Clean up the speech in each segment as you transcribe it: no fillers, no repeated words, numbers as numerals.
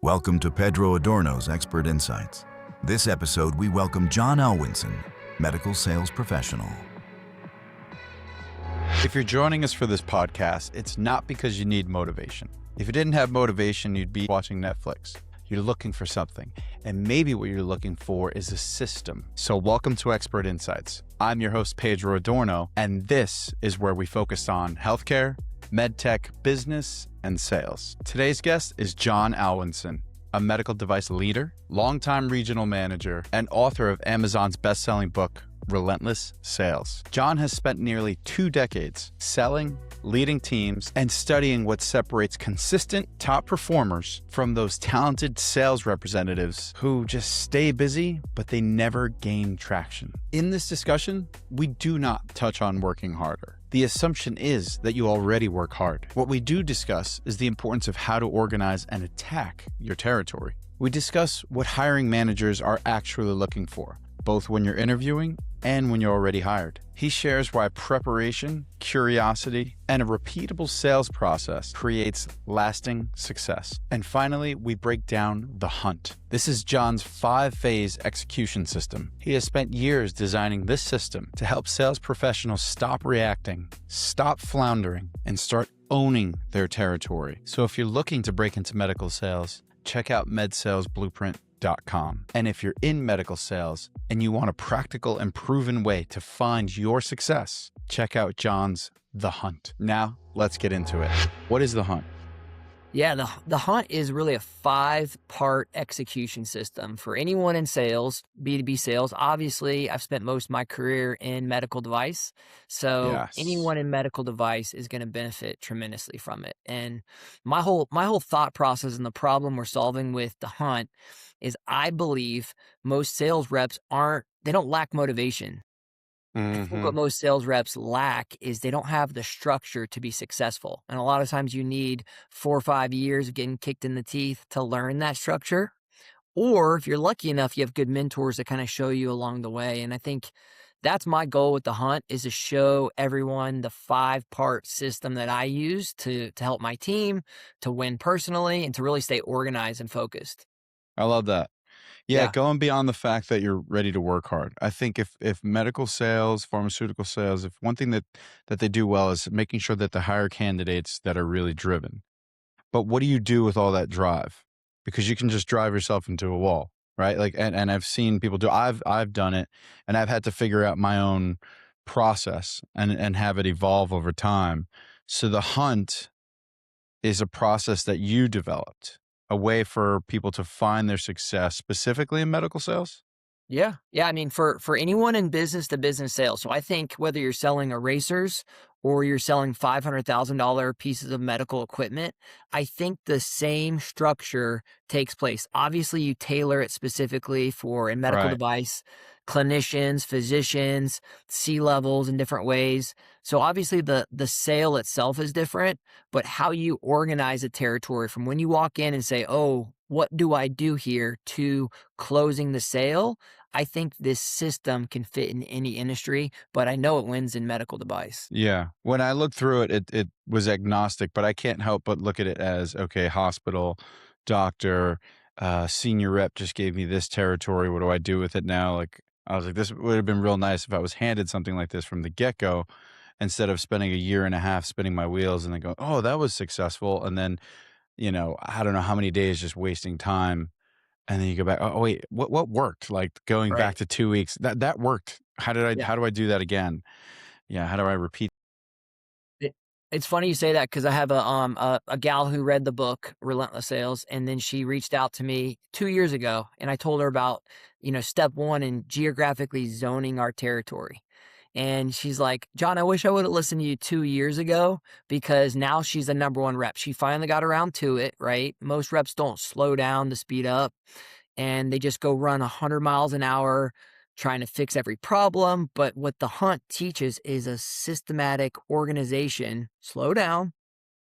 Welcome to Pedro Adorno's Expert Insights. This episode, we welcome Jon Alwinson, medical sales professional. If you're joining us for this podcast, it's not because you need motivation. If you didn't have motivation, you'd be watching Netflix. You're looking for something, and maybe what you're looking for is a system. So welcome to Expert Insights. I'm your host, Pedro Adorno, and this is where we focus on healthcare, medtech, business, and sales. Today's guest is Jon Alwinson, a medical device leader, longtime regional manager, and author of Amazon's best-selling book, Relentless Sales. Jon has spent nearly 2 decades selling, leading teams, and studying what separates consistent top performers from those talented sales representatives who just stay busy, but they never gain traction. In this discussion, we do not touch on working harder. The assumption is that you already work hard. What we do discuss is the importance of how to organize and attack your territory. We discuss what hiring managers are actually looking for, both when you're interviewing and when you're already hired. He shares why preparation, curiosity, and a repeatable sales process creates lasting success. And finally, we break down The Hunt. This is Jon's 5-phase execution system. He has spent years designing this system to help sales professionals stop reacting, stop floundering, and start owning their territory. So if you're looking to break into medical sales, check out MedSalesBlueprint.com. And if you're in medical sales and you want a practical and proven way to find your success, check out Jon's The Hunt. Now, let's get into it. What is The Hunt? Yeah, the Hunt is really a 5-part execution system for anyone in sales, B2B sales. Obviously, I've spent most of my career in medical device. So Yes. anyone in medical device is going to benefit tremendously from it. And my whole thought process and the problem we're solving with the Hunt is I believe most sales reps they don't lack motivation. I think what most sales reps lack is they don't have the structure to be successful. And a lot of times you need 4 or 5 years of getting kicked in the teeth to learn that structure. Or if you're lucky enough, you have good mentors that kind of show you along the way. And I think that's my goal with the Hunt, is to show everyone the 5-part system that I use to help my team, to win personally, and to really stay organized and focused. I love that. Yeah, Yeah. going beyond the fact that you're ready to work hard. I think if medical sales, pharmaceutical sales, if one thing that they do well is making sure that they hire candidates that are really driven. But what do you do with all that drive? Because you can just drive yourself into a wall, right? Like, and I've seen people do. I've done it, and I've had to figure out my own process and have it evolve over time. So the Hunt is a process that you developed, a way for people to find their success, specifically in medical sales? Yeah. Yeah. I mean, for anyone in business to business sales. So I think whether you're selling erasers or you're selling $500,000 pieces of medical equipment, I think the same structure takes place. Obviously, you tailor it specifically for a medical Right. device, clinicians, physicians, C-levels in different ways. So obviously the sale itself is different, but how you organize a territory from when you walk in and say, oh, what do I do here, to closing the sale, I think this system can fit in any industry, but I know it wins in medical device. Yeah. When I looked through it, it was agnostic, but I can't help but look at it as, okay, hospital, doctor, senior rep just gave me this territory. What do I do with it now? Like, I was like, this would have been real nice if I was handed something like this from the get-go, instead of spending a year and a half spinning my wheels and then going, oh, that was successful. And then, I don't know how many days just wasting time. And then you go back, oh wait, what worked? Like going back Right. to 2 weeks, that worked. How Yeah. do I do that again? Yeah. How do I repeat? It, it's funny you say that, because I have a gal who read the book Relentless Sales, and then she reached out to me 2 years ago, and I told her about step 1 in geographically zoning our territory. And she's like, Jon, I wish I would have listened to you 2 years ago, because now she's the number 1 rep. She finally got around to it, right? Most reps don't slow down to speed up, and they just go run 100 miles an hour trying to fix every problem. But what the Hunt teaches is a systematic organization. Slow down.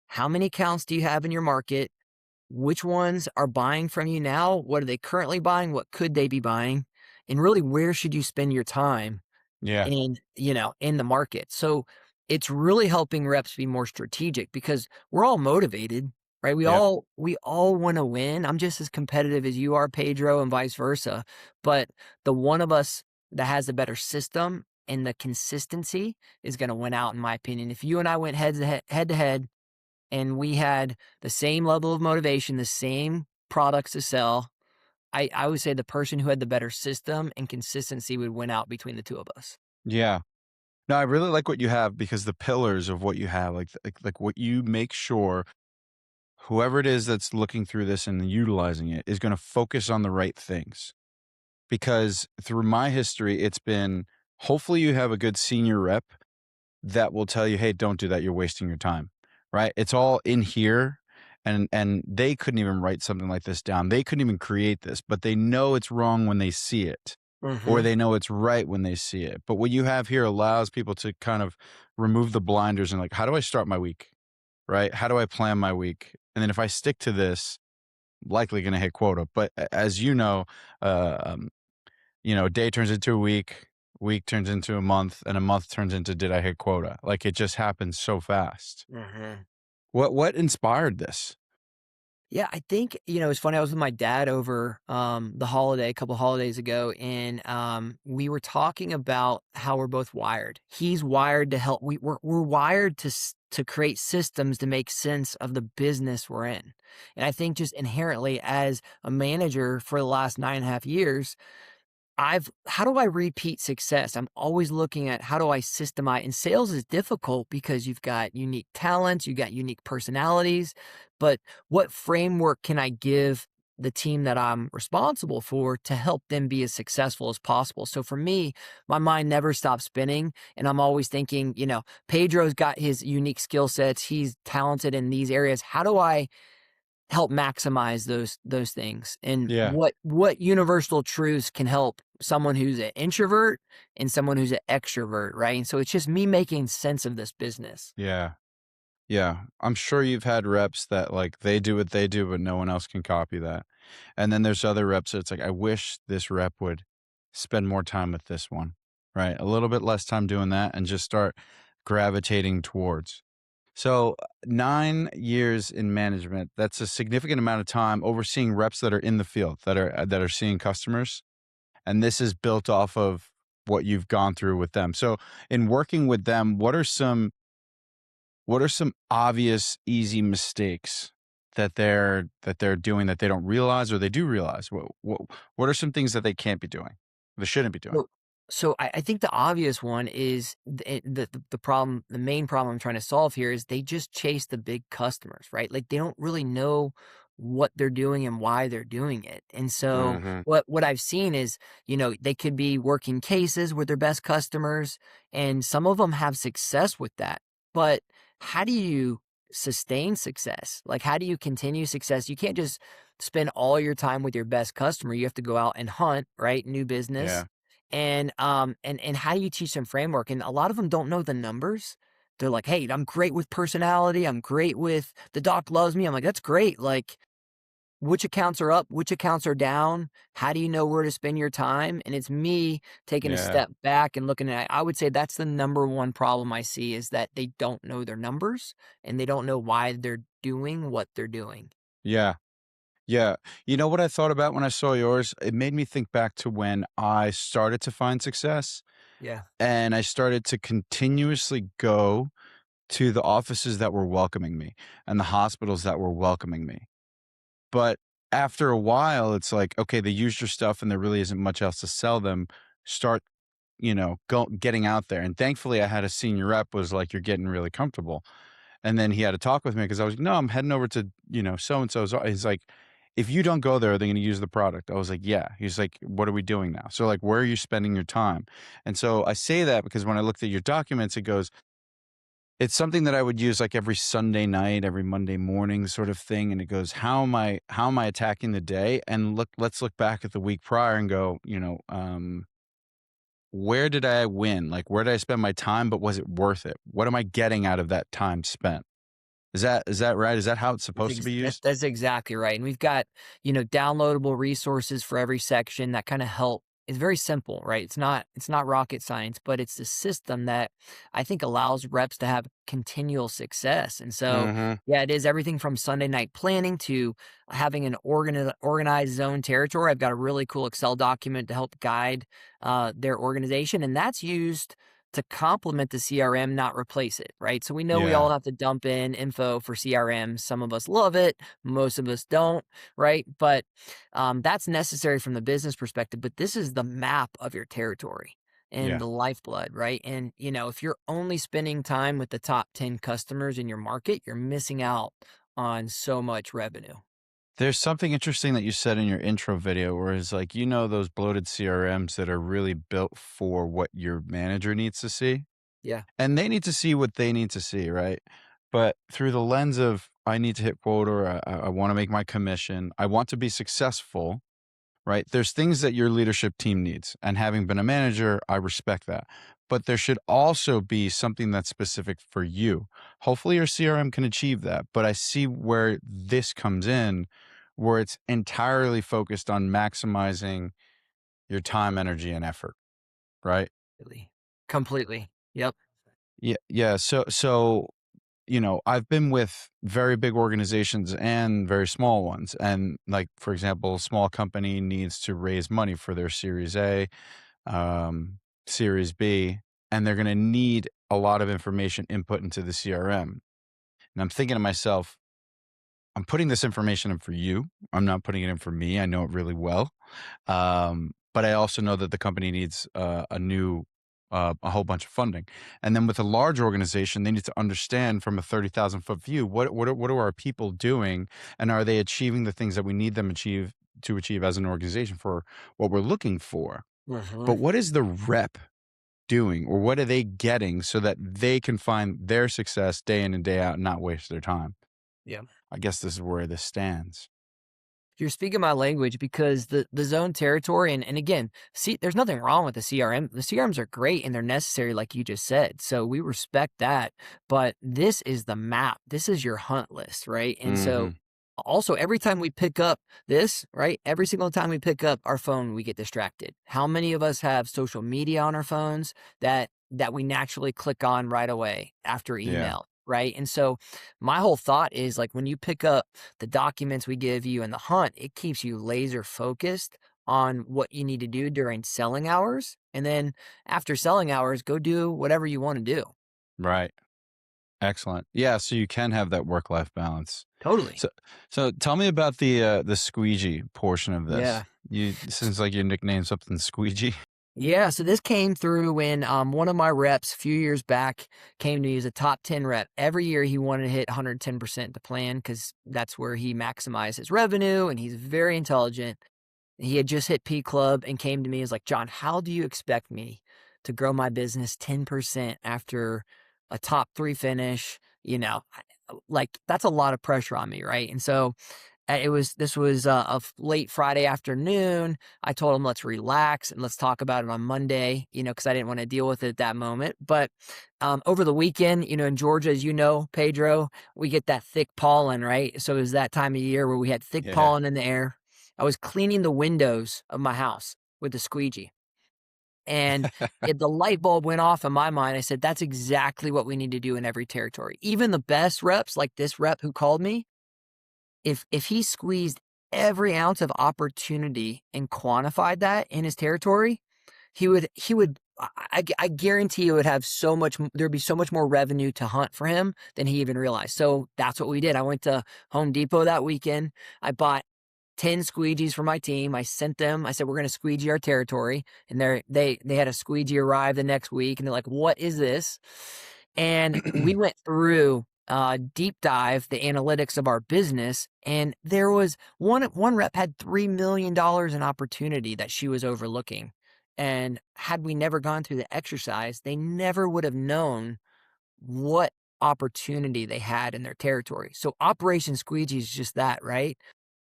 How many accounts do you have in your market? Which ones are buying from you now? What are they currently buying? What could they be buying? And really, where should you spend your time Yeah. in the market? So it's really helping reps be more strategic, because we're all motivated. right? Yep. We all want to win. I'm just as competitive as you are, Pedro, and vice versa. But the one of us that has a better system and the consistency is going to win out, in my opinion. If you and I went head to head, and we had the same level of motivation, the same products to sell, I would say the person who had the better system and consistency would win out between the two of us. Yeah. No, I really like what you have because the pillars of what you have, like what you make sure whoever it is that's looking through this and utilizing it is going to focus on the right things. Because through my history, it's been hopefully you have a good senior rep that will tell you, "Hey, don't do that. You're wasting your time." Right? It's all in here. And they couldn't even write something like this down. They couldn't even create this, but they know it's wrong when they see it, or Mhm. they know it's right when they see it. But what you have here allows people to kind of remove the blinders and like, how do I start my week? Right? How do I plan my week? And then if I stick to this, likely going to hit quota. But as uh, um, a day turns into a week turns into a month, and a month turns into did I hit quota? Like it just happens so fast. Mhm. What inspired this? Yeah, I think, it's funny. I was with my dad over the holiday, a couple holidays ago, and we were talking about how we're both wired. He's wired to help. We're wired to create systems to make sense of the business we're in. And I think just inherently as a manager for the last 9.5 years, how do I repeat success? I'm always looking at how do I systemize, and sales is difficult because you've got unique talents, you got unique personalities, but what framework can I give the team that I'm responsible for to help them be as successful as possible? So for me, my mind never stops spinning, and I'm always thinking, Pedro's got his unique skill sets, he's talented in these areas. How do I help maximize those things, and Yeah. what universal truths can help someone who's an introvert and someone who's an extrovert, right? And so it's just me making sense of this business. Yeah. Yeah. I'm sure you've had reps that like they do what they do, but no one else can copy that. And then there's other reps that it's like, I wish this rep would spend more time with this one, right? A little bit less time doing that and just start gravitating towards. So 9 years in management, that's a significant amount of time overseeing reps that are in the field, that are seeing customers. And this is built off of what you've gone through with them. So in working with them, what are some obvious, easy mistakes that they're doing that they don't realize or they do realize? What are some things that they can't be doing? They shouldn't be doing? So I think the obvious one is the problem, the main problem I'm trying to solve here is they just chase the big customers, right? Like they don't really know what they're doing and why they're doing it. And so Hmm. what I've seen is, they could be working cases with their best customers, and some of them have success with that. But how do you sustain success? Like how do you continue success? You can't just spend all your time with your best customer. You have to go out and hunt, right? New business. Yeah. And how do you teach them framework? And a lot of them don't know the numbers. They're like, "Hey, I'm great with personality. I'm great with the doc loves me." I'm like, "That's great. Like, which accounts are up? Which accounts are down? How do you know where to spend your time?" And it's me taking a Yeah. step back and looking at it. I would say that's the number one problem I see is that they don't know their numbers and they don't know why they're doing what they're doing. Yeah. Yeah. You know what I thought about when I saw yours? It made me think back to when I started to find success Yeah. and I started to continuously go to the offices that were welcoming me and the hospitals that were welcoming me. But after a while, it's like, okay, they used your stuff and there really isn't much else to sell them. Start, getting out there. And thankfully, I had a senior rep was like, you're getting really comfortable. And then he had to talk with me because I was like, no, I'm heading over to, so and so's. He's like, if you don't go there, are they going to use the product? I was like, yeah. He's like, what are we doing now? So, like, where are you spending your time? And so I say that because when I looked at your documents, it goes, it's something that I would use like every Sunday night, every Monday morning sort of thing. And it goes, how am I attacking the day? And let's look back at the week prior and go, where did I win? Like, where did I spend my time? But was it worth it? What am I getting out of that time spent? Is that right? Is that how it's supposed to be used? That's exactly right. And we've got, downloadable resources for every section that kind of help it's very simple, right? It's not rocket science, but it's the system that I think allows reps to have continual success. And so, Hmm. yeah, it is everything from Sunday night planning to having an organized zone territory. I've got a really cool Excel document to help guide their organization, and that's used to complement the CRM, not replace it, right? So we know we all Yeah. have to dump in info for CRM. Some of us love it, most of us don't, right? But that's necessary from the business perspective. But this is the map of your territory and Yeah. the lifeblood, right? And if you're only spending time with the top 10 customers in your market, you're missing out on so much revenue. There's something interesting that you said in your intro video where it's like, those bloated CRMs that are really built for what your manager needs to see. Yeah, And they need to see what they need to see, right? But through the lens of I need to hit quota, or I want to make my commission, I want to be successful, right? There's things that your leadership team needs. And having been a manager, I respect that. But there should also be something that's specific for you. Hopefully your CRM can achieve that. But I see where this comes in, where it's entirely focused on maximizing your time, energy, and effort, right? really. Completely. Yep. Yeah. Yeah. So I've been with very big organizations and very small ones. And like, for example, a small company needs to raise money for their Series A, um, Series B, and they're going to need a lot of information input into the CRM. And I'm thinking to myself, I'm putting this information in for you. I'm not putting it in for me. I know it really well. But I also know that the company needs a whole bunch of funding. And then with a large organization, they need to understand from a 30,000-foot view, what are our people doing? And are they achieving the things that we need them to achieve as an organization for what we're looking for? Hmm. But what is the rep doing, or what are they getting so that they can find their success day in and day out and not waste their time? Yeah. I guess this is where this stands. You're speaking my language because the zone territory and again, see, there's nothing wrong with the CRM. The CRMs are great and they're necessary, like you just said. So we respect that. But this is the map. This is your hunt list, right? And so Hmm. also every time we pick up this, right? Every single time we pick up our phone, we get distracted. How many of us have social media on our phones that we naturally click on right away after Yeah. email? Right. And so my whole thought is like when you pick up the documents we give you in the hunt, it keeps you laser focused on what you need to do during selling hours. And then after selling hours, go do whatever you want to do. Right. Excellent. Yeah. So you can have that work-life balance. Totally. So, so tell me about the squeegee portion of this. Yeah. It seems like your nickname's something squeegee. Yeah, so this came through when one of my reps a few years back came to me as a top 10 rep. Every year he wanted to hit 110% the plan because that's where he maximized his revenue and he's very intelligent. He had just hit P Club and came to me as like, Jon, how do you expect me to grow my business 10% after a top 3 finish? Like that's a lot of pressure on me, right? And so this was late Friday afternoon. I told him let's relax and let's talk about it on Monday, because I didn't want to deal with it at that moment. But over the weekend, in Georgia, as you know, Pedro, we get that thick pollen, right? So it was that time of year where we had thick Yeah. pollen in the air. I was cleaning the windows of my house with the squeegee. And the light bulb went off in my mind. I said, that's exactly what we need to do in every territory. Even the best reps, like this rep who called me, if he squeezed every ounce of opportunity and quantified that in his territory, I guarantee it would have there'd be so much more revenue to hunt for him than he even realized. So that's what we did. I went to Home Depot that weekend. I bought 10 squeegees for my team. I sent them. I said, we're going to squeegee our territory. And they had a squeegee arrive the next week. And they're like, what is this? And we went through deep dive the analytics of our business. And there was one rep had $3 million in opportunity that she was overlooking. And had we never gone through the exercise, they never would have known what opportunity they had in their territory. So Operation Squeegee is just that, right?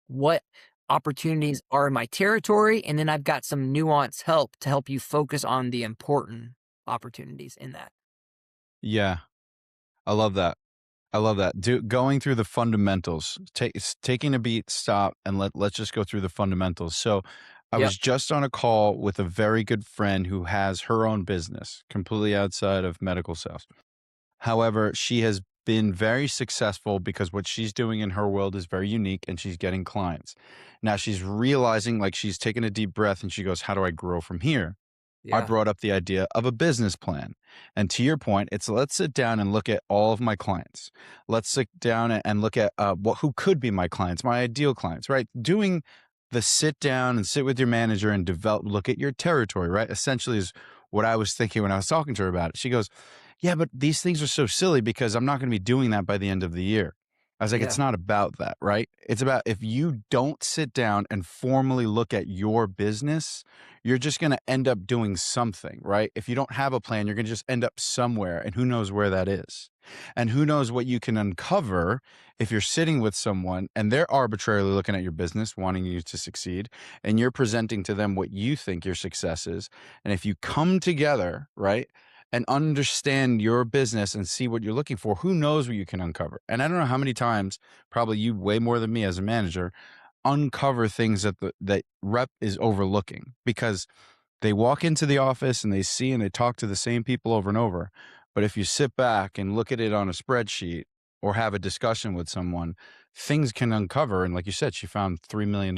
What opportunities are in my territory? And then I've got some nuance help to help you focus on the important opportunities in that. Yeah. I love that. I love that. Going through the fundamentals, taking a beat, stop, and let's just go through the fundamentals. So I Yep. was just on a call with a very good friend who has her own business, completely outside of medical sales. However, she has been very successful because what she's doing in her world is very unique and she's getting clients. Now she's realizing, like, she's taken a deep breath and she goes, how do I grow from here? I Yeah. brought up the idea of a business plan. And to your point, it's let's sit down and look at all of my clients. Let's sit down and look at who could be my clients, my ideal clients, right? Doing the sit down and sit with your manager and look at your territory, right? Essentially is what I was thinking when I was talking to her about it. She goes, yeah, but these things are so silly because I'm not going to be doing that by the end of the year. I was like, it's Yeah. not about that, right? It's about if you don't sit down and formally look at your business, you're just going to end up doing something, right? If you don't have a plan, you're going to just end up somewhere, and who knows where that is. And who knows what you can uncover if you're sitting with someone and they're arbitrarily looking at your business, wanting you to succeed, and you're presenting to them what you think your success is. And if you come together, right? And understand your business and see what you're looking for, who knows what you can uncover. And I don't know how many times, probably you way more than me as a manager, uncover things that that rep is overlooking because they walk into the office and they see and they talk to the same people over and over. But if you sit back and look at it on a spreadsheet or have a discussion with someone, things can uncover. And like you said, she found $3 million.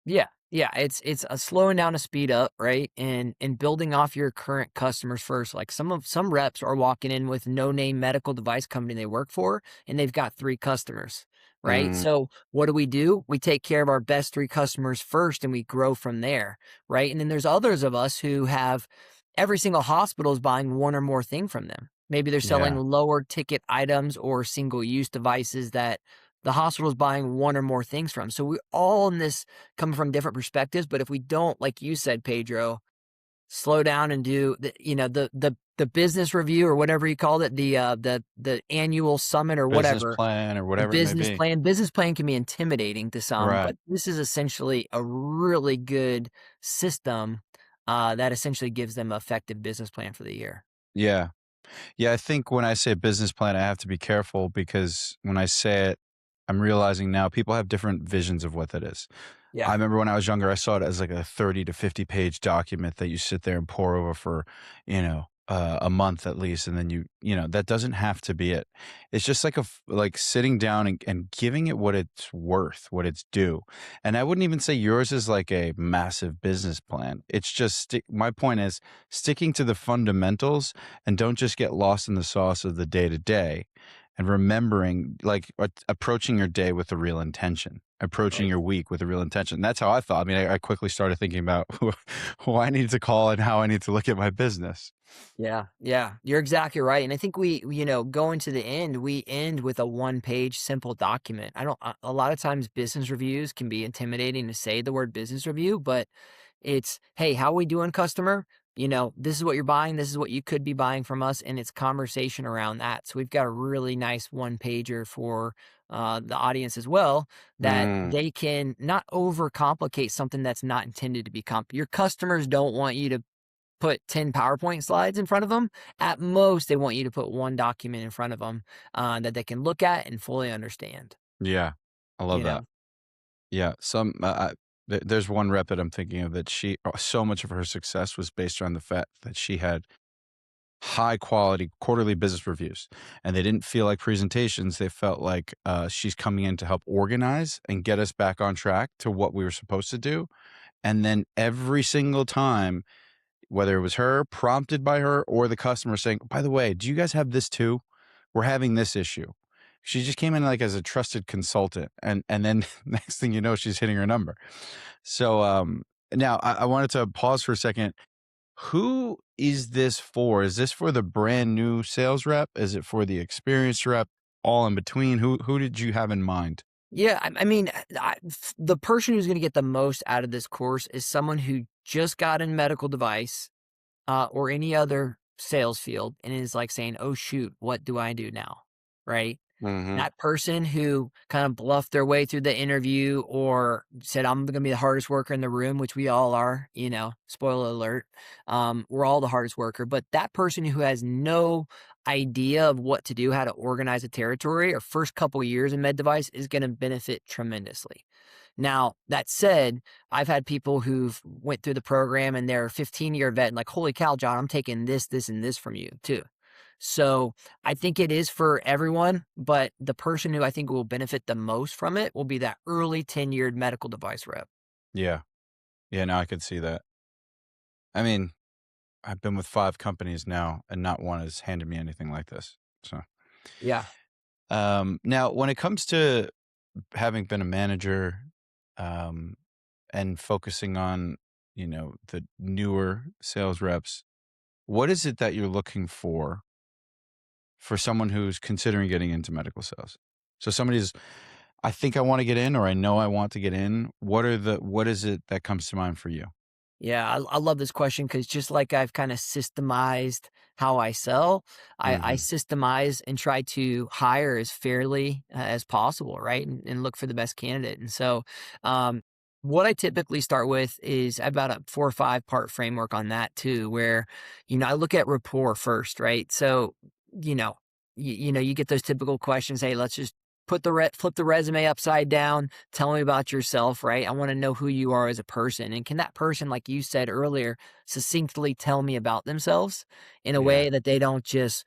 Yeah. Yeah. It's a slowing down a speed up, right? And building off your current customers first. Like some reps are walking in with no name medical device company they work for, and they've got 3 customers, right? Mm, So what do? We take care of our best 3 customers first and we grow from there, right? And then there's others of us who have every single hospital is buying one or more thing from them. Maybe they're selling yeah. lower ticket items or single use devices that the hospital is buying one or more things from. So we all in this come from different perspectives, but if we don't, like you said, Pedro, slow down and do the business review or whatever you called it, the annual summit or Business whatever, plan or the whatever it may business be. plan. Business plan can be intimidating to some, Right. but this is essentially a really good system that essentially gives them an effective business plan for the year. Yeah. Yeah, I think when I say business plan, I have to be careful because when I say it, I'm realizing now people have different visions of what that is. I Yeah. remember when I was younger, I saw it as like a 30 to 50 page document that you sit there and pour over for, a month at least. And then that doesn't have to be it. It's just like like sitting down and giving it what it's worth, what it's due. And I wouldn't even say yours is like a massive business plan. It's just, my point is sticking to the fundamentals and don't just get lost in the sauce of the day to day and remembering, like, approaching your day with a real intention, approaching Right. your week with a real intention. That's how I thought. I mean, I quickly started thinking about who I need to call and how I need to look at my business. Yeah, yeah, you're exactly right. And I think going to the end, we end with a 1 page simple document. I don't, a lot of times business reviews can be intimidating to say the word business review, but it's, hey, how we doing, customer? This is what you're buying. This is what you could be buying from us. And it's conversation around that. So we've got a really nice 1 pager for the audience as well, that Mm, they can not overcomplicate something that's not intended to be your customers don't want you to put 10 PowerPoint slides in front of them. At most, they want you to put one document in front of them that they can look at and fully understand. yeah, I love You that. know, Yeah, there's one rep that I'm thinking of that so much of her success was based around the fact that she had high quality quarterly business reviews, and they didn't feel like presentations. They felt like she's coming in to help organize and get us back on track to what we were supposed to do. And then every single time, whether it was her prompted by her or the customer saying, by the way, do you guys have this too? We're having this issue. She just came in like as a trusted consultant, and then next thing you know, she's hitting her number. So now I wanted to pause for a second. Who is this for? Is this for the brand new sales rep? Is it for the experienced rep? All in between? Who did you have in mind? yeah, I mean, the person who's going to get the most out of this course is someone who just got in medical device or any other sales field and is like saying, oh, shoot, what do I do now? Right. Hmm. That person who kind of bluffed their way through the interview or said, I'm going to be the hardest worker in the room, which we all are, spoiler alert. We're all the hardest worker, but that person who has no idea of what to do, how to organize a territory or first couple years in med device is going to benefit tremendously. Now, that said, I've had people who've went through the program and they're a 15-year vet and like, holy cow, Jon, I'm taking this, this, and this from you too. So I think it is for everyone, but the person who I think will benefit the most from it will be that early tenured medical device rep. Yeah. Yeah, no, I could see that. I mean, I've been with 5 companies now, and not one has handed me anything like this. So, Yeah. now when it comes to having been a manager, um, and focusing on, the newer sales reps, what is it that you're looking for someone who's considering getting into medical sales? So somebody's, I think I want to get in, or I know I want to get in. What is it that comes to mind for you? Yeah, I love this question because just like I've kind of systemized how I sell, I Hmm. systemize and try to hire as fairly as possible, right? And look for the best candidate. And so, um, what I typically start with is about a 4 or 5 part framework on that too, where, I look at rapport first, right? So, you know, you get those typical questions. Hey, let's just flip the resume upside down. Tell me about yourself, right? I want to know who you are as a person. And can that person, like you said earlier, succinctly tell me about themselves in a Yeah. way that they don't just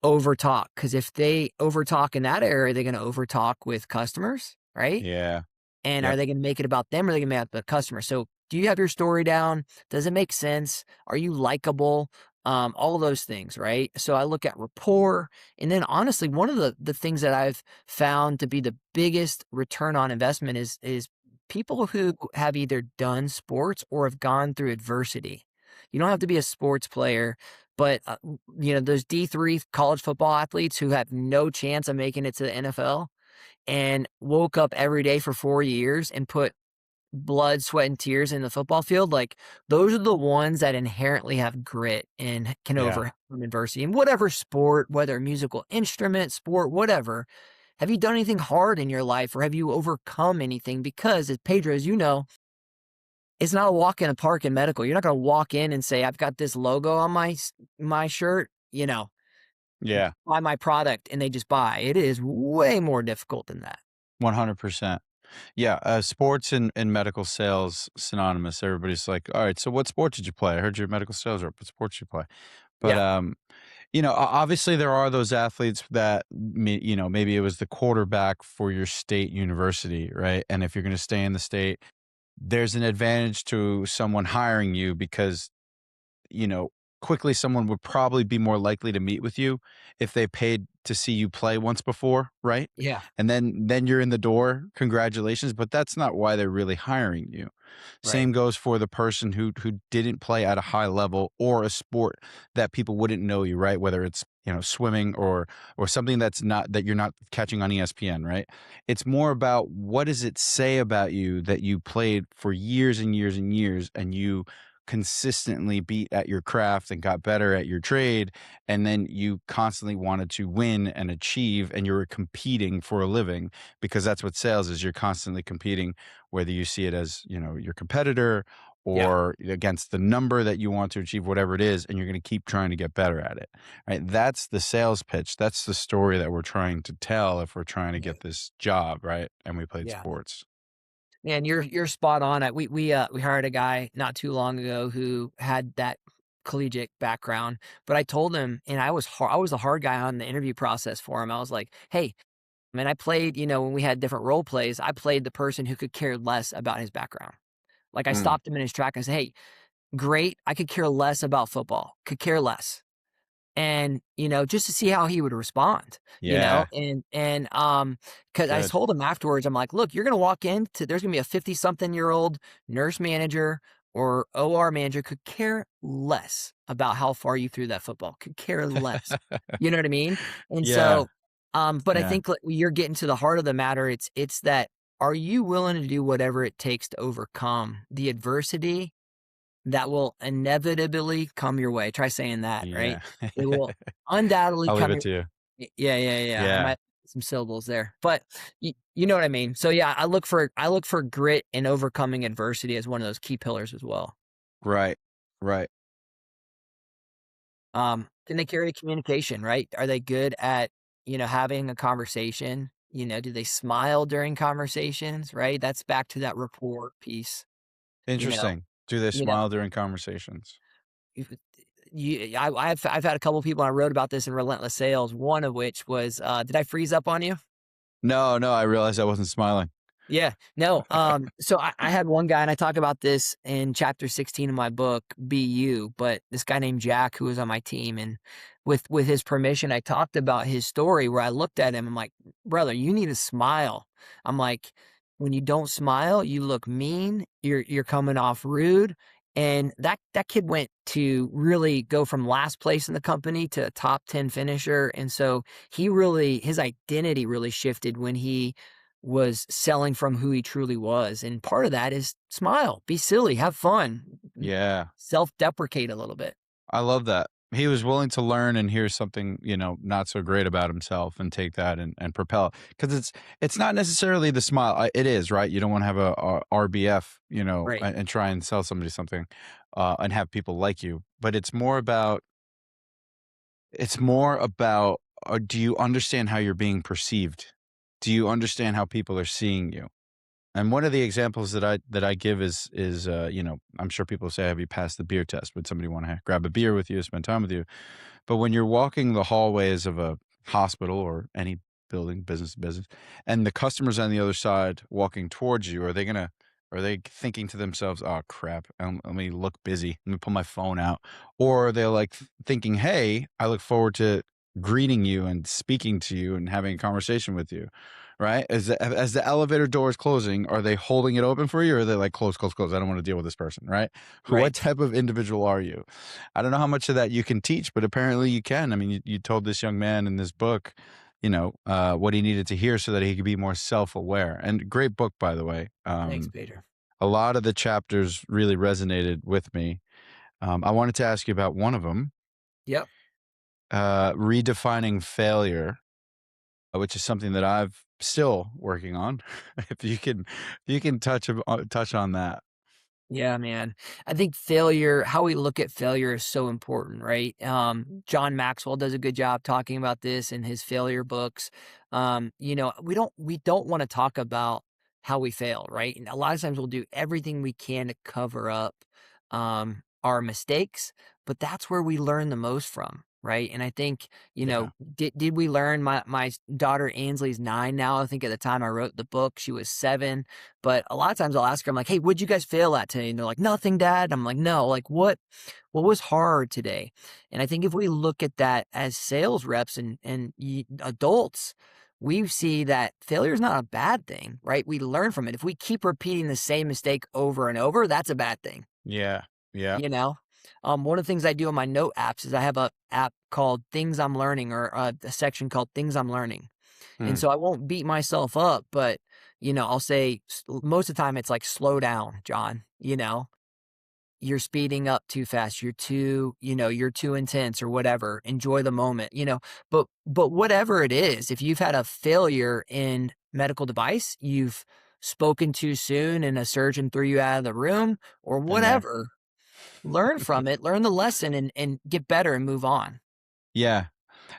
overtalk? Because if they overtalk in that area, they're going to overtalk with customers, right? Yeah. And are Yep. they going to make it about them or are they going to make it about the customer? So, do you have your story down? Does it make sense? Are you likable? All of those things, right? So I look at rapport, and then honestly, one of the things that I've found to be the biggest return on investment is people who have either done sports or have gone through adversity. You don't have to be a sports player, but those D3 college football athletes who have no chance of making it to the NFL and woke up every day for 4 years and put blood, sweat, and tears in the football field, like, those are the ones that inherently have grit and can Yeah. overcome adversity in whatever sport, whether musical instrument, sport, whatever. Have you done anything hard in your life or have you overcome anything? Because as Pedro, as you know, it's not a walk in a park in medical. You're not going to walk in and say, I've got this logo on my shirt, Yeah. buy my product and they just buy. It is way more difficult than that. 100%. Yeah. Sports and medical sales synonymous. Everybody's like, all right, so what sport did you play? I heard you're a medical sales rep. What sports did you play? But Yeah. obviously there are those athletes that maybe it was the quarterback for your state university, right? And if you're going to stay in the state, there's an advantage to someone hiring you because, you know, quickly someone would probably be more likely to meet with you if they paid to see you play once before, right? Yeah. And then you're in the door. Congratulations, but that's not why they're really hiring you. Right. Same goes for the person who didn't play at a high level or a sport that people wouldn't know you, right? Whether it's, swimming or something that you're not catching on ESPN, right? It's more about what does it say about you that you played for years and years and years and you consistently beat at your craft and got better at your trade, and then you constantly wanted to win and achieve, and you were competing for a living, because that's what sales is. You're constantly competing, whether you see it as your competitor Yeah. or against the number that you want to achieve, whatever it is, and you're going to keep trying to get better at it, right? That's the sales pitch. That's the story that we're trying to tell if we're trying to Yeah. get this job, right? And we played Yeah. sports. Man, you're spot on. We hired a guy not too long ago who had that collegiate background, but I told him, and I was a hard guy on the interview process for him. I was like, hey, man, I played, when we had different role plays, I played the person who could care less about his background. Like I Mm, stopped him in his track and said, hey, great, I could care less about football, could care less. And, just to see how he would respond, yeah, because I good. told him afterwards, I'm like, look, you're going to walk into, there's going to be a 50-something-year-old nurse manager or OR manager could care less about how far you threw that football, could care less. You know what I mean? And Yeah, so, but I yeah, think like, you're getting to the heart of the matter. It's that, are you willing to do whatever it takes to overcome the adversity that will inevitably come your way? Try saying that, right? yeah. It will undoubtedly I'll leave come it your to you. Yeah, yeah, yeah. I Yeah. might some syllables there, but you know what I mean? So yeah, I look for grit and overcoming adversity as one of those key pillars as well. Right. Right. Can they carry communication, right? Are they good at, having a conversation, Do they smile during conversations, right? That's back to that rapport piece, you know. Interesting. Do they You know, smile during conversations? if I've had a couple people, I wrote about this in Relentless Sales, one of which was, did I freeze up on you? No, no, I realized I wasn't smiling. Yeah. No, so I had one guy, and I talk about this in chapter 16 of my book, Be You, but this guy named Jack who was on my team, and with his permission, I talked about his story where I looked at him, I'm like, "Brother, you need to smile." I'm like, "When you don't smile, you look mean, you're coming off rude." And that kid went to really go from last place in the company to top 10 finisher, and so his identity really shifted when he was selling from who he truly was. And part of that is smile, be silly, have fun, Yeah. self-deprecate a little bit. I love that. He was willing to learn and hear something, not so great about himself and take that and propel. Because it's not necessarily the smile. It is, right? You don't want to have a RBF, Right. and try and sell somebody something, and have people like you. But it's more about, do you understand how you're being perceived? Do you understand how people are seeing you? And one of the examples that I give is I'm sure people say, have you passed the beer test? Would somebody want to grab a beer with you, spend time with you? But when you're walking the hallways of a hospital or any building, business to business, and the customers on the other side walking towards you, are they thinking to themselves, "Oh crap, let me look busy. Let me pull my phone out," or they're like thinking, "Hey, I look forward to greeting you and speaking to you and having a conversation with you." Right? As the elevator door is closing, are they holding it open for you, or are they like, "Close, close, close. I don't want to deal with this person." Right? What Right. type of individual are you? I don't know how much of that you can teach, but apparently you can. I mean, you told this young man in this book, what he needed to hear so that he could be more self-aware. And great book, by the way. Thanks, Peter. A lot of the chapters really resonated with me. I wanted to ask you about one of them, Yep. redefining failure, which is something that I've still working on. If you can touch on that. Yeah, man. I think how we look at failure is so important, right? John Maxwell does a good job talking about this in his failure books. We don't want to talk about how we fail, right? And a lot of times we'll do everything we can to cover up our mistakes, but that's where we learn the most from, right? And I think, Yeah. did we learn? My daughter Ainsley's 9 now. I think at the time I wrote the book, she was 7. But a lot of times I'll ask her, I'm like, "Hey, what'd you guys fail at today?" And they're like, "Nothing, Dad." I'm like, "No, like what was hard today?" And I think if we look at that as sales reps and adults, we see that failure is not a bad thing, right? We learn from it. If we keep repeating the same mistake over and over, that's a bad thing. Yeah. Yeah. You know, one of the things I do in my note apps is I have a app called Things I'm Learning, or a section called Things I'm Learning. And Hmm. so I won't beat myself up, but, I'll say most of the time it's like, slow down, John, you're speeding up too fast. You're too intense or whatever. Enjoy the moment. But whatever it is, if you've had a failure in medical device, you've spoken too soon and a surgeon threw you out of the room or Been there. whatever, learn from it, learn the lesson and get better and move on. Yeah.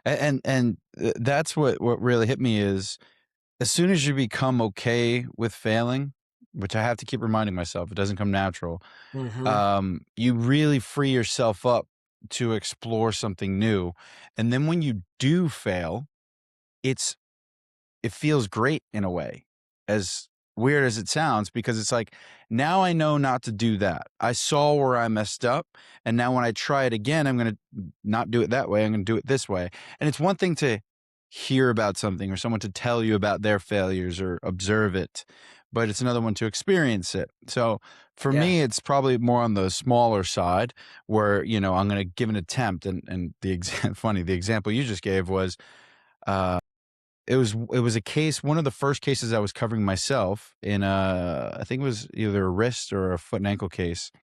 And that's what really hit me is, as soon as you become okay with failing, which I have to keep reminding myself, it doesn't come natural. Mhm. You really free yourself up to explore something new. And then when you do fail, it's it feels great in a way, as weird as it sounds, because it's like, now I know not to do that. I saw where I messed up, and now when I try it again, I'm going to not do it that way. I'm going to do it this way. And it's one thing to hear about something or someone to tell you about their failures or observe it, but it's another one to experience it. So for Yeah. me, it's probably more on the smaller side where, I'm going to give an attempt. And the example you just gave was, uh, it was a case, one of the first cases I was covering myself in I think it was either a wrist or a foot and ankle case.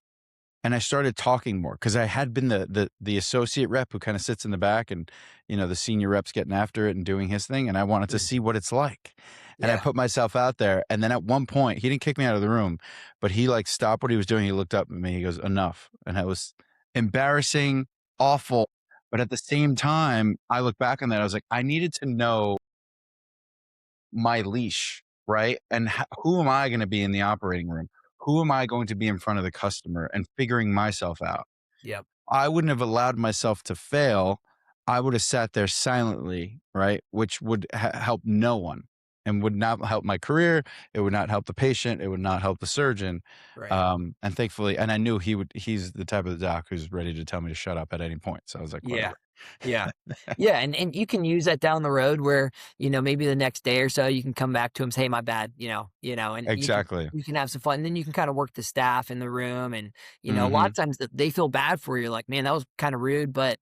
And I started talking more because I had been the associate rep who kind of sits in the back, and the senior rep's getting after it and doing his thing, and I wanted to Mm. see what it's like. And I Yeah. put myself out there, and then at one point he didn't kick me out of the room, but he like stopped what he was doing. He looked up at me. He goes, "Enough." And that was embarrassing, awful. But at the same time, I look back on that, I was like, I needed to know my leash, right? And who am I going to be in the operating room? Who am I going to be in front of the customer and figuring myself out? Yep. I wouldn't have allowed myself to fail. I would have sat there silently, right? Which would help no one and would not help my career. It would not help the patient. It would not help the surgeon. Right. And thankfully, and I knew he's the type of doc who's ready to tell me to shut up at any point. So I was like, Yeah. whatever. Yeah. Yeah. And you can use that down the road where, maybe the next day or so you can come back to him, say, "Hey, my bad," and Exactly. you can have some fun. And then you can kind of work the staff in the room. And, a lot Hmm. of times they feel bad for you. Like, man, that was kind of rude, but,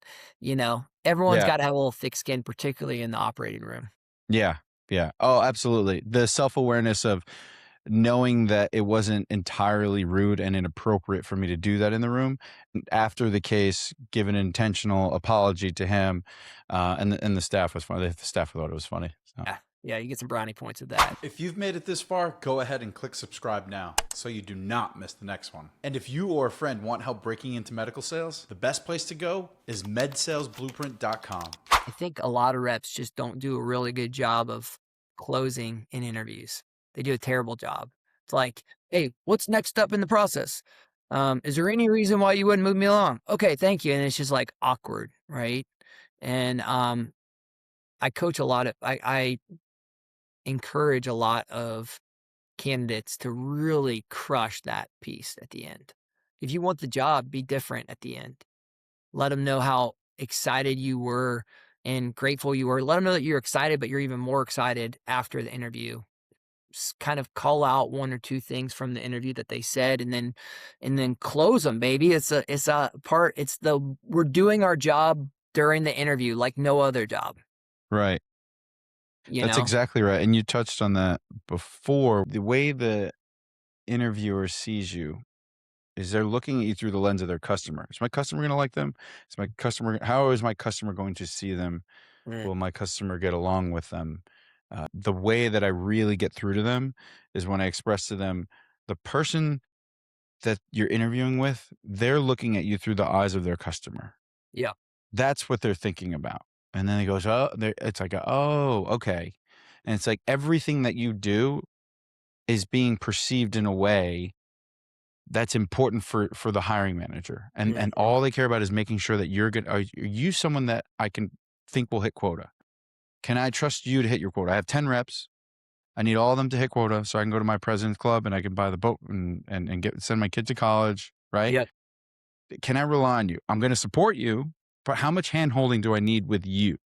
everyone's Yeah. got to have a little thick skin, particularly in the operating room. Yeah. Yeah. Oh, absolutely. The self-awareness of knowing that it wasn't entirely rude and inappropriate for me to do that in the room. After the case, give an intentional apology to him, and the staff was funny. The staff thought it was funny. So. Yeah. Yeah. You get some brownie points with that. If you've made it this far, go ahead and click subscribe now so you do not miss the next one. And if you or a friend want help breaking into medical sales, the best place to go is medsalesblueprint.com. I think a lot of reps just don't do a really good job of closing in interviews. They do a terrible job. It's like, "Hey, what's next up in the process? Is there any reason why you wouldn't move me along?" "Okay, thank you." And it's just like awkward, right? And I coach a lot of, I encourage a lot of candidates to really crush that piece at the end. If you want the job, be different at the end. Let them know how excited you were and grateful you were. Let them know that you're excited, but you're even more excited after the interview. Kind of call out one or two things from the interview that they said, and then close them, baby. We're doing our job during the interview like no other job. Right. You That's know? exactly right. And you touched on that before. The way the interviewer sees you is they're looking at you through the lens of their customer. Is my customer going to like them? How is my customer going to see them? Mm, Will my customer get along with them? The way that I really get through to them is when I express to them the person that you're interviewing with, they're looking at you through the eyes of their customer. yeah. That's what they're thinking about. And then it goes, oh, it's like, oh, okay. And it's like everything that you do is being perceived in a way that's important for the hiring manager. And Mhm. all they care about is making sure that you're good. Are you someone that I can think will hit quota? Can I trust you to hit your quota? I have 10 reps. I need all of them to hit quota so I can go to my president's club and I can buy the boat and send my kid to college, right? Yep. Can I rely on you? I'm going to support you, but how much hand holding do I need with you?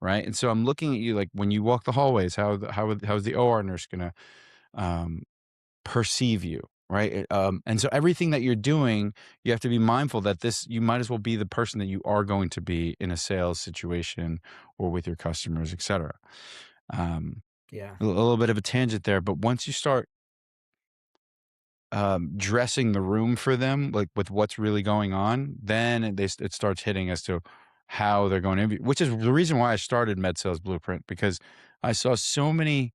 Right. And so I'm looking at you like when you walk the hallways, how's the OR nurse going to um, perceive you? Right. And so everything that you're doing, you have to be mindful that you might as well be the person that you are going to be in a sales situation or with your customers, et cetera. Yeah. A little bit of a tangent there, but once you start dressing the room for them, like with what's really going on, then it starts hitting as to how they're going to interview, which is the reason why I started Med Sales Blueprint, because I saw so many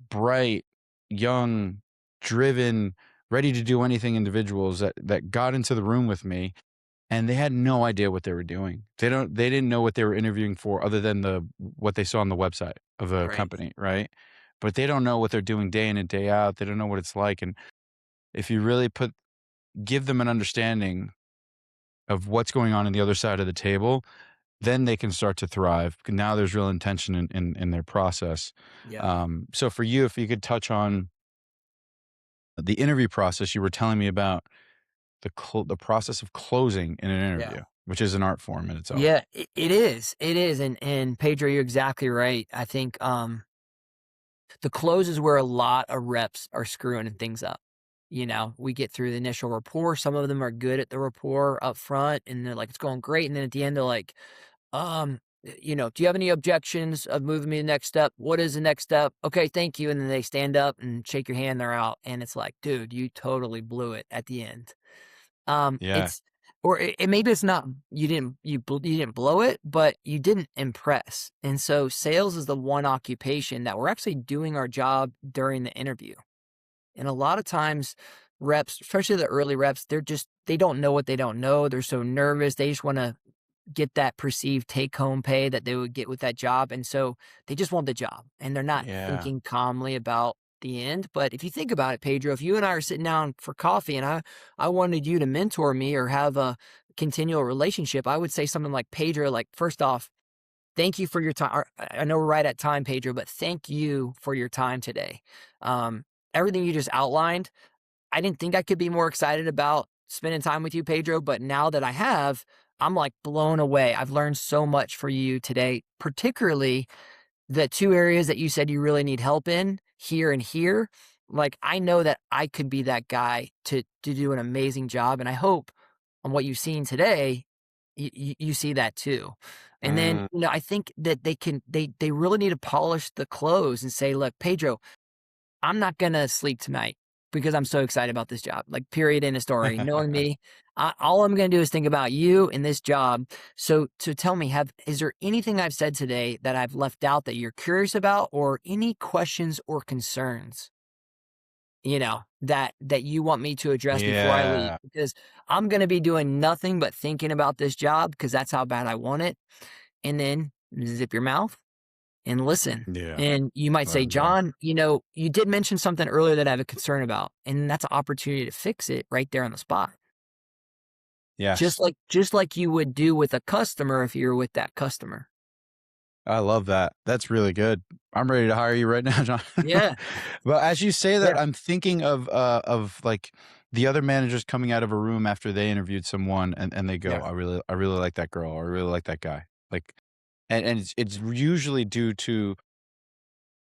bright, young, driven, ready to do anything individuals that got into the room with me and they had no idea what they were doing. They didn't know what they were interviewing for other than what they saw on the website of the Right. company, right? But they don't know what they're doing day in and day out. They don't know what it's like. And if you really give them an understanding of what's going on the other side of the table, then they can start to thrive. Now there's real intention in their process. Yep. So for you, if you could touch on the interview process, you were telling me about the process of closing in an Yeah. interview, which is an art form in itself. Yeah, it is. It is. And Pedro, you're exactly right. I think the close is where a lot of reps are screwing things up. We get through the initial rapport. Some of them are good at the rapport up front and they're like, it's going great. And then at the end, they're like, do you have any objections of moving me to the next step? What is the next step? Okay, thank you. And then they stand up and shake your hand. They're out. And it's like, dude, you totally blew it at the end. Yeah. It's, or maybe it's not, you didn't blow it, but you didn't impress. And so sales is the one occupation that we're actually doing our job during the interview. And a lot of times reps, especially the early reps, they don't know what they don't know. They're so nervous. They just want to get that perceived take home pay that they would get with that job. And so they just want the job and they're not Yeah. thinking calmly about the end. But if you think about it, Pedro, if you and I are sitting down for coffee and I wanted you to mentor me or have a continual relationship, I would say something like, Pedro, like, first off, thank you for your time. I know we're right at time, Pedro, but thank you for your time today. Um, Everything you just outlined, I didn't think I could be more excited about spending time with you, Pedro, but now that I have, I'm like blown away. I've learned so much for you today, particularly the two areas that you said you really need help in, here and here. Like, I know that I could be that guy to do an amazing job. And I hope on what you've seen today, you see that too. And then, Mm, I think that they really need to polish the clothes and say, look, Pedro, I'm not gonna sleep tonight because I'm so excited about this job. Like, period, end of story. Knowing me, all I'm gonna do is think about you and this job. So tell me, is there anything I've said today that I've left out that you're curious about, or any questions or concerns, that you want me to address before I leave? yeah. Because I'm gonna be doing nothing but thinking about this job because that's how bad I want it. And then zip your mouth and listen. Yeah. And you might say, Love that. Jon, you did mention something earlier that I have a concern about, and that's an opportunity to fix it right there on the spot. Just Yes. like you would do with a customer if you're with that customer. I love that. That's really good. I'm ready to hire you right now, Jon. Yeah. But as you say that, Yeah. I'm thinking of like the other managers coming out of a room after they interviewed someone and they go, Yeah. I really like that girl, or I really like that guy. Like, and it's usually due to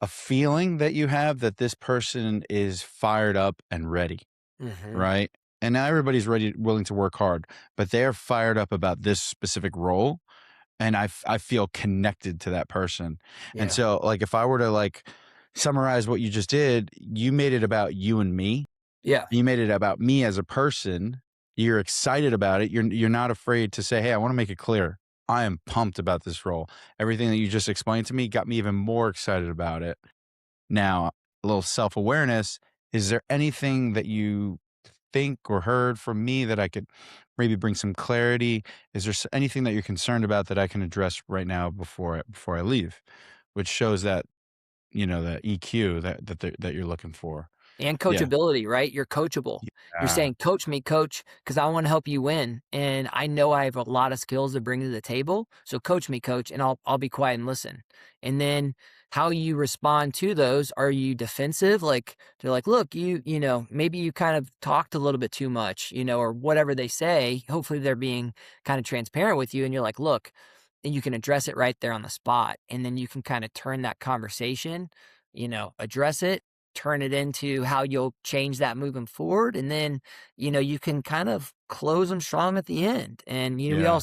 a feeling that you have that this person is fired up and ready, Hmm. right? And now everybody's ready, willing to work hard, but they're fired up about this specific role, and I feel connected to that person. And Yeah. so, like, if I were to, like, summarize what you just did, you made it about you and me. Yeah. You made it about me as a person. You're excited about it. You're not afraid to say, "Hey, I wanna make it clear. I am pumped about this role." Everything that you just explained to me got me even more excited about it. Now, a little self-awareness, is there anything that you think or heard from me that I could maybe bring some clarity? Is there anything that you're concerned about that I can address right now before I leave? Which shows that, that EQ that you're looking for. And Yeah. coachability, right? You're coachable. You're Yeah. saying, coach me, coach, because I want to help you win. And I know I have a lot of skills to bring to the table. So coach me, coach, and I'll be quiet and listen. And then how you respond to those, are you defensive? Like, they're like, look, maybe you kind of talked a little bit too much, or whatever they say. Hopefully they're being kind of transparent with you. And you're like, look, and you can address it right there on the spot. And then you can kind of turn that conversation, address it, turn it into how you'll change that moving forward. And then, you can kind of close them strong at the end. And, we all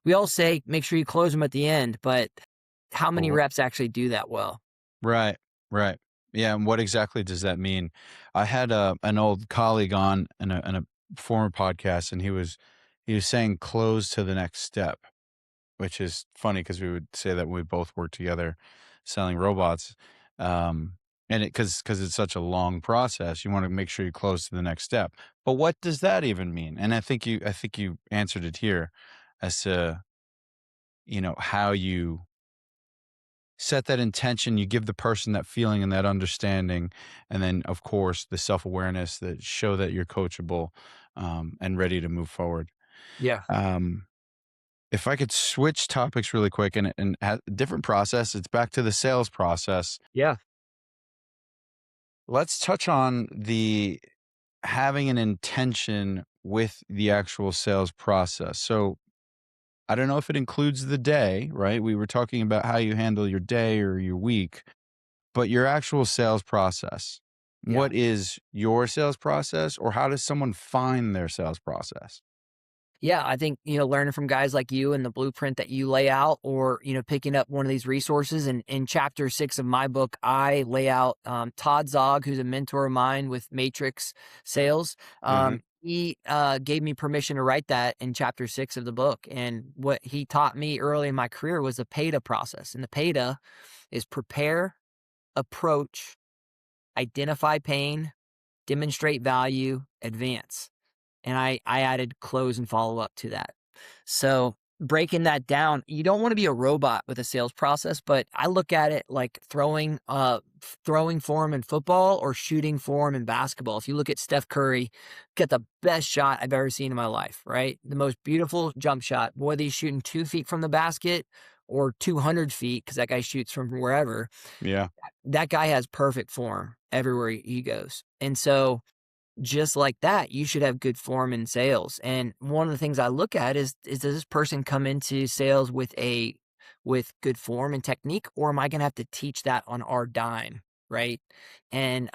Yeah. say, make sure you close them at the end, but how But many reps actually do that well? right, right. Yeah, and what exactly does that mean? I had an old colleague on in a former podcast, and he was saying close to the next step, which is funny because we would say that when we both worked together selling robots. And because it's such a long process, you want to make sure you close to the next step. But what does that even mean? And I think you answered it here as to, how you set that intention, you give the person that feeling and that understanding, and then of course the self-awareness that show that you're coachable, and ready to move forward. Yeah. Um, if I could switch topics really quick and different process, it's back to the sales process. Yeah. Let's touch on the having an intention with the actual sales process. So I don't know if it includes the day, right? We were talking about how you handle your day or your week. But your actual sales process, Yeah. what is your sales process, or how does someone find their sales process? Yeah, I think, learning from guys like you and the blueprint that you lay out, or, picking up one of these resources. And in chapter 6 of my book, I lay out Todd Zog, who's a mentor of mine with Matrix Sales. Mhm. He gave me permission to write that in chapter 6 of the book. And what he taught me early in my career was the PETA process. And the PETA is prepare, approach, identify pain, demonstrate value, advance. And I added close and follow up to that. So breaking that down, you don't want to be a robot with a sales process, but I look at it like throwing form in football or shooting form in basketball. If you look at Steph Curry, get the best shot I've ever seen in my life, right? The most beautiful jump shot, whether he's shooting 2 feet from the basket or 200 feet, because that guy shoots from wherever. Yeah. That guy has perfect form everywhere he goes. And so just like that, you should have good form in sales. And one of the things I look at is does this person come into sales with good form and technique, or am I going to have to teach that on our dime, right? And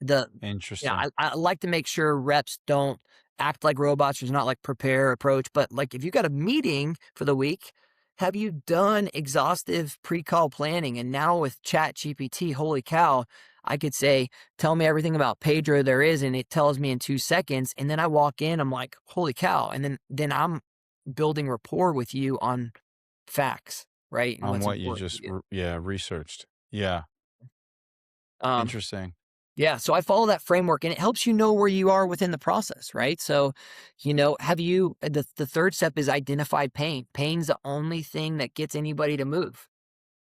the Interesting. I like to make sure reps don't act like robots. There's not like prepare approach, but like if you got a meeting for the week, have you done exhaustive pre-call planning? And now with Chat GPT, holy cow, I could say, tell me everything about Pedro there is, and it tells me in 2 seconds. And then I walk in, I'm like, holy cow. And then I'm building rapport with you on facts, right? And On what's what you important to just you. researched. Yeah. Um, Interesting. Yeah, so I follow that framework and it helps you know where you are within the process, right? So, the third step is identify pain. Pain's the only thing that gets anybody to move.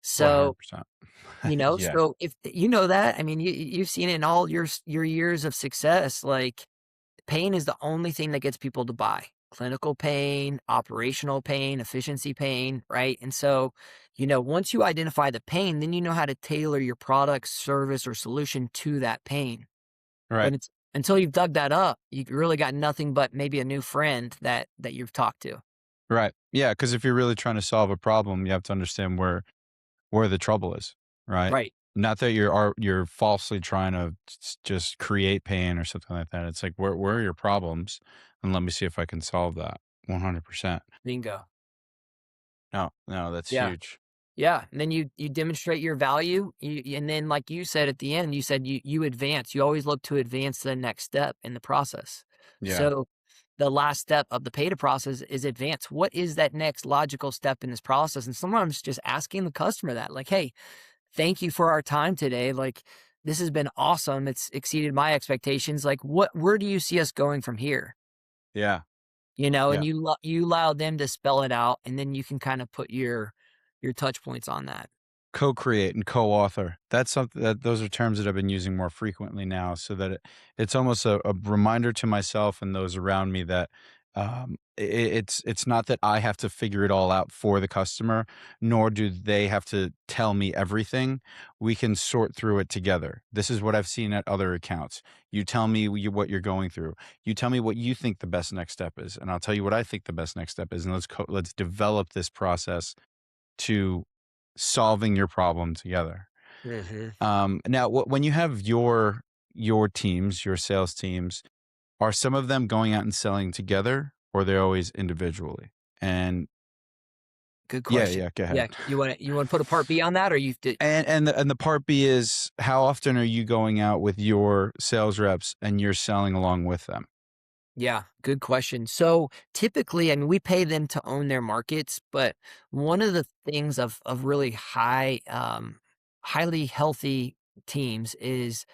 So, 100%. Yeah. so if you know that, I mean, you've seen it in all your years of success, like pain is the only thing that gets people to buy. Clinical pain, operational pain, efficiency pain, right? And so, once you identify the pain, then you know how to tailor your product, service, or solution to that pain. Right. But it's until you've dug that up, you really got nothing but maybe a new friend that you've talked to. Right. Yeah. Because if you're really trying to solve a problem, you have to understand where the trouble is. Right. Right. Not that you're falsely trying to just create pain or something like that. It's like where are your problems, and let me see if I can solve that. 100%. Bingo. No, no, that's Yeah. huge. Yeah, and then you demonstrate your value, and then like you said at the end, you said you advance. You always look to advance to the next step in the process. Yeah. So the last step of the pay to process is advance. What is that next logical step in this process? And sometimes just asking the customer that, like, hey, thank you for our time today. Like, this has been awesome. It's exceeded my expectations. Like, where do you see us going from here? Yeah. And Yeah. you allow them to spell it out, and then you can kind of put your touch points on that. Co-create and co-author. That's something that those are terms that I've been using more frequently now, so that it's almost a reminder to myself and those around me that it's not that I have to figure it all out for the customer, nor do they have to tell me everything. We can sort through it together. This is what I've seen at other accounts. You tell me what you're going through. You tell me what you think the best next step is, and I'll tell you what I think the best next step is, and let's develop this process to solving your problem together. Mhm. Now, when you have your teams, your sales teams, are some of them going out and selling together, or they're always individually? And Good yeah, question. yeah, go Yeah, ahead. you wanna put a part B on that, or you did? And the part B is, how often are you going out with your sales reps and you're selling along with them? Yeah, good question. So typically, I mean, we pay them to own their markets, but one of the things of really highly healthy teams is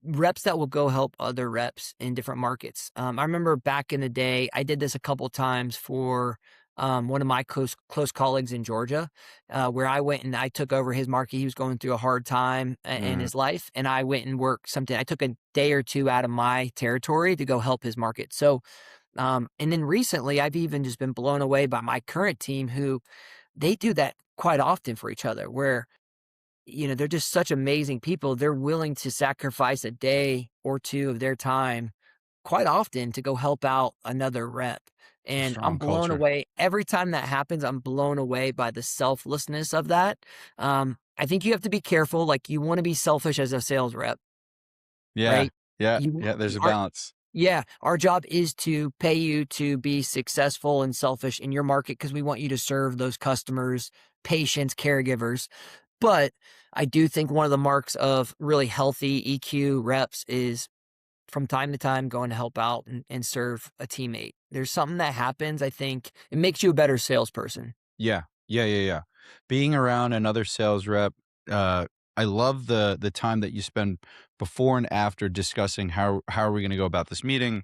reps that will go help other reps in different markets. I remember back in the day, I did this a couple times for one of my close colleagues in Georgia, where I went and I took over his market. He was going through a hard time in Mm, his life, and I went and worked something. I took a day or two out of my territory to go help his market. So, and then recently, I've even just been blown away by my current team, who they do that quite often for each other, where they're just such amazing people. They're willing to sacrifice a day or two of their time quite often to go help out another rep. it's a And I'm strong blown culture. away. Every time that happens, I'm blown away by the selflessness of that. I think you have to be careful. Like, you want to be selfish as a sales rep, Yeah, right? yeah, You yeah. There's a are balance. Yeah, our job is to pay you to be successful and selfish in your market because we want you to serve those customers, patients, caregivers. But I do think one of the marks of really healthy EQ reps is from time to time going to help out and serve a teammate. There's something that happens. I think it makes you a better salesperson. Yeah. Yeah, yeah, yeah. Being around another sales rep, uh, I love the time that you spend before and after discussing how are we gonna go about this meeting.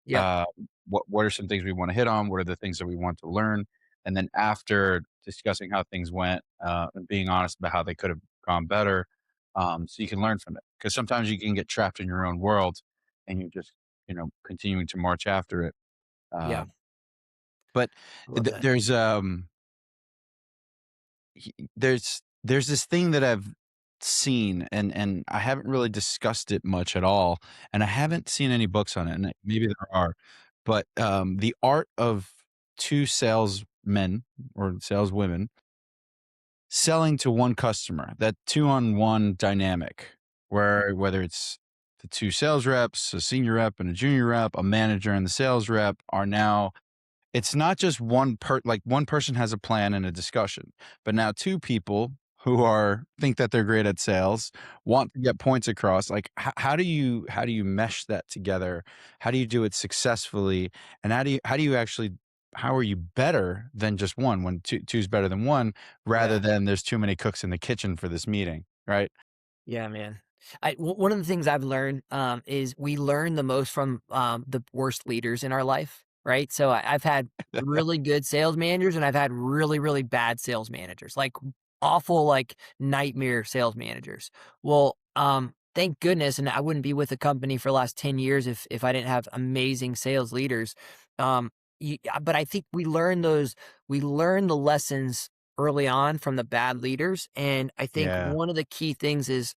Yep. Uh, what are some things we want to hit on? What are the things that we want to learn? And then after discussing how things went, and being honest about how they could have gone better, so you can learn from it. Because sometimes you can get trapped in your own world, and you're just continuing to march after it. Yeah. Uh, but I love that. there's this thing that I've seen, and I haven't really discussed it much at all, and I haven't seen any books on it, and maybe there are, but the art of two salesmen or saleswomen selling to one customer, that two-on-one dynamic, where whether it's the two sales reps, a senior rep and a junior rep, a manager and the sales rep are now, it's not just one person has a plan and a discussion, but now two people who are think that they're great at sales want to get points across. Like how do you mesh that together? How do you do it successfully? And how are you better than just one when two's better than one rather Yeah. than there's too many cooks in the kitchen for this meeting, right? Yeah, man. One of the things I've learned is we learn the most from the worst leaders in our life, right? So I've had really good sales managers and I've had really, really bad sales managers, like awful, like nightmare sales managers. Well, thank goodness, and I wouldn't be with the company for the last 10 years if I didn't have amazing sales leaders. Um, but I think we learn the lessons early on from the bad leaders. And I think Yeah. one of the key things is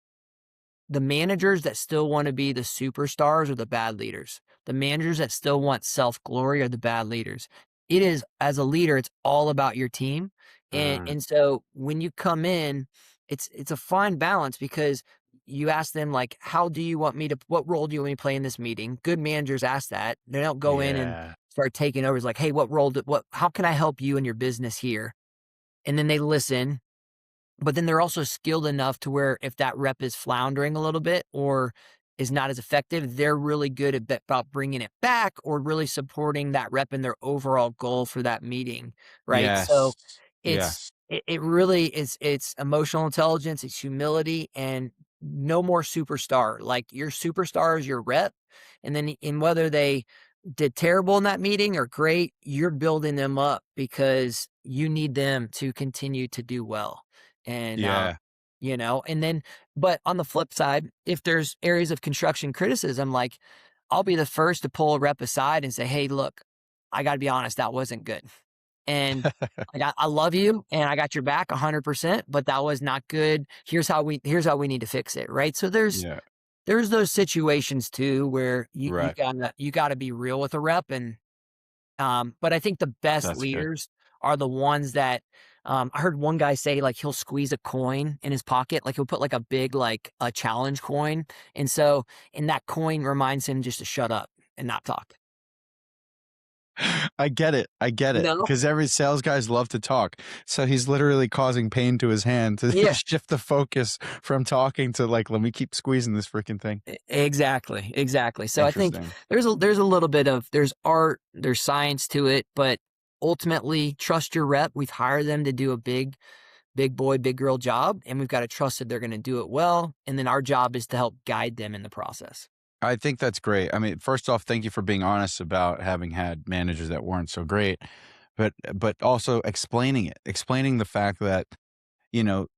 the managers that still want to be the superstars are the bad leaders. The managers that still want self glory are the bad leaders. It is, as a leader, it's all about your team. And Uh, and so when you come in, it's a fine balance because you ask them like, how do you want me to, what role do you want me to play in this meeting? Good managers ask that. They don't go in and yeah. start taking over. It's like, hey, how can I help you in your business here? And then they listen, but then they're also skilled enough to where if that rep is floundering a little bit or is not as effective, they're really good about bringing it back or really supporting that rep in their overall goal for that meeting, right? So Yes. it's Yes. it really is, it's emotional intelligence, it's humility, and no more superstar. Like your superstar is your rep, and then in whether they did terrible in that meeting or great, you're building them up because you need them to continue to do well. And, Yeah. and then, but on the flip side, if there's areas of construction criticism, like I'll be the first to pull a rep aside and say, hey, look, I got to be honest, that wasn't good. And I love you and I got your back 100%, but that was not good. Here's how we need to fix it. Right. So Yeah. there's those situations too where Right. you gotta be real with a rep. And but I think the best That's good. leaders are the ones that I heard one guy say like he'll squeeze a coin in his pocket, like he'll put like a big like a challenge coin, and that coin reminds him just to shut up and not talk. I get it. I get You it. know? Because every sales guys love to talk. So he's literally causing pain to his hand to Yeah. shift the focus from talking to like, let me keep squeezing this freaking thing. Exactly, exactly. So I think Interesting. there's a little bit of there's art, there's science to it, but ultimately trust your rep. We've hired them to do a big boy, big girl job, and we've got to trust that they're going to do it well. And then our job is to help guide them in the process. I think that's great. I mean, first off, thank you for being honest about having had managers that weren't so great, but also explaining the fact that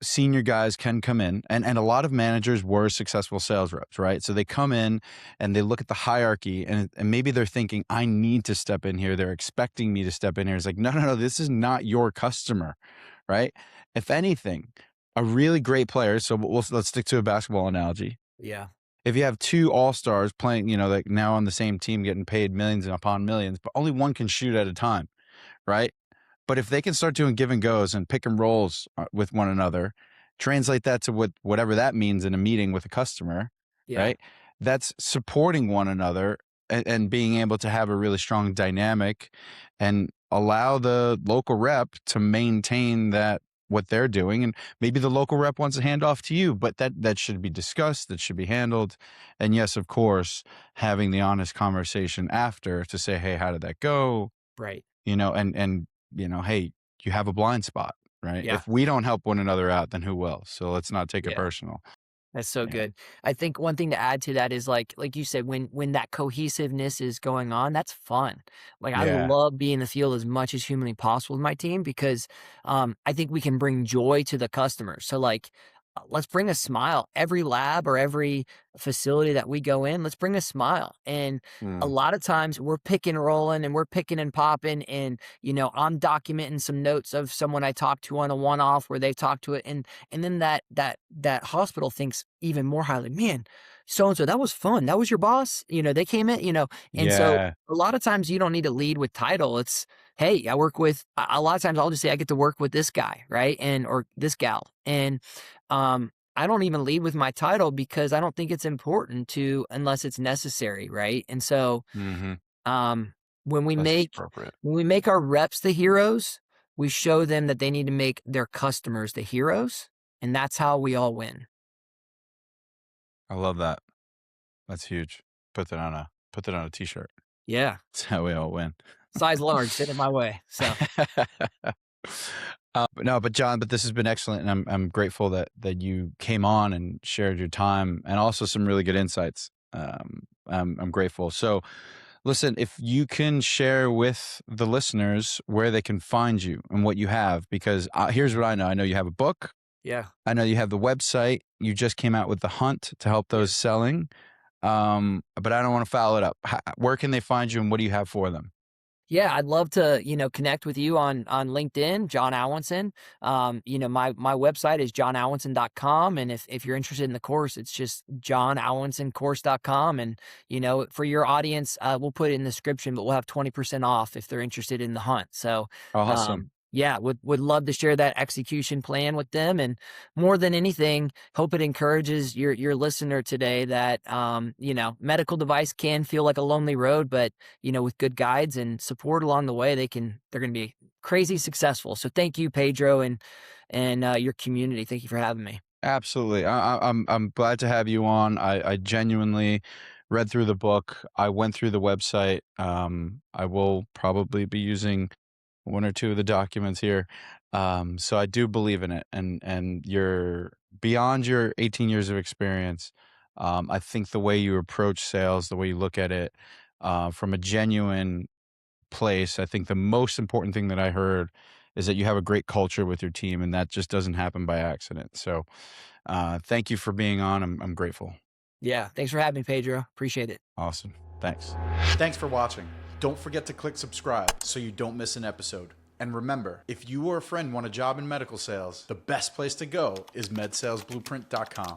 senior guys can come in, and a lot of managers were successful sales reps, right? So they come in and they look at the hierarchy and maybe they're thinking, I need to step in here. They're expecting me to step in here. It's like, no, no, no, this is not your customer, right? If anything, a really great player. So let's stick to a basketball analogy. Yeah. If you have two all-stars playing, like now on the same team getting paid millions and upon millions, but only one can shoot at a time, right? But if they can start doing give and goes and pick and rolls with one another, translate that to whatever that means in a meeting with a customer, Yeah. right? That's supporting one another and being able to have a really strong dynamic and allow the local rep to maintain that what they're doing. And maybe the local rep wants to hand off to you, but that should be discussed, that should be handled. And yes, of course, having the honest conversation after to say, hey, how did that go? Right. And hey, you have a blind spot, right? Yeah. If we don't help one another out, then who will? So let's not take it Yeah. personal. That's so Yeah. good. I think one thing to add to that is like you said, when that cohesiveness is going on, that's fun. Like I Yeah. love being in the field as much as humanly possible with my team because I think we can bring joy to the customer. So like let's bring a smile. Every lab or every facility that we go in, let's bring a smile. And a Mm. lot of times we're picking and rolling and we're picking and popping and I'm documenting some notes of someone I talked to on a one-off where they talked to it and then that hospital thinks even more highly, man, so and so, that was fun. That was your boss. They came in. And so Yeah. a lot of times you don't need to lead with title. It's hey, I work with. A lot of times I'll just say I get to work with this guy, right, and or this gal, and I don't even lead with my title because I don't think it's important to unless it's necessary, right? And so Mm-hmm. um, when we That's make appropriate. when we make our reps the heroes, we show them that they need to make their customers the heroes, and that's how we all win. I love that. That's huge. Put that on a t-shirt. Yeah. That's how we all win. Size large, send it my way. So But no, but John, but this has been excellent, and I'm grateful that you came on and shared your time and also some really good insights. I'm grateful. So, listen, if you can share with the listeners where they can find you and what you have, because here's what I know. I know you have a book. yeah. I know you have the website. You just came out with The Hunt to help those Yes. selling. But I don't want to foul it up. Where can they find you, and what do you have for them? Yeah, I'd love to, connect with you on LinkedIn, Jon Alwinson. My website is jonalwinson.com. And if you're interested in the course, it's just jonalwinsoncourse.com. And, for your audience, we'll put it in the description, but we'll have 20% off if they're interested in the hunt. So, Awesome. yeah, would love to share that execution plan with them. And more than anything, hope it encourages your listener today that, medical device can feel like a lonely road, but with good guides and support along the way, they're going to be crazy successful. So thank you, Pedro, and your community. Thank you for having me. Absolutely. I'm glad to have you on. I genuinely read through the book. I went through the website. I will probably be using one or two of the documents here. So I do believe in it, and you're beyond your 18 years of experience. I think the way you approach sales, the way you look at it, from a genuine place, I think the most important thing that I heard is that you have a great culture with your team, and that just doesn't happen by accident. So, thank you for being on. I'm grateful. Yeah. Thanks for having me, Pedro. Appreciate it. Awesome. Thanks. Thanks for watching. Don't forget to click subscribe so you don't miss an episode. And remember, if you or a friend want a job in medical sales, the best place to go is medsalesblueprint.com.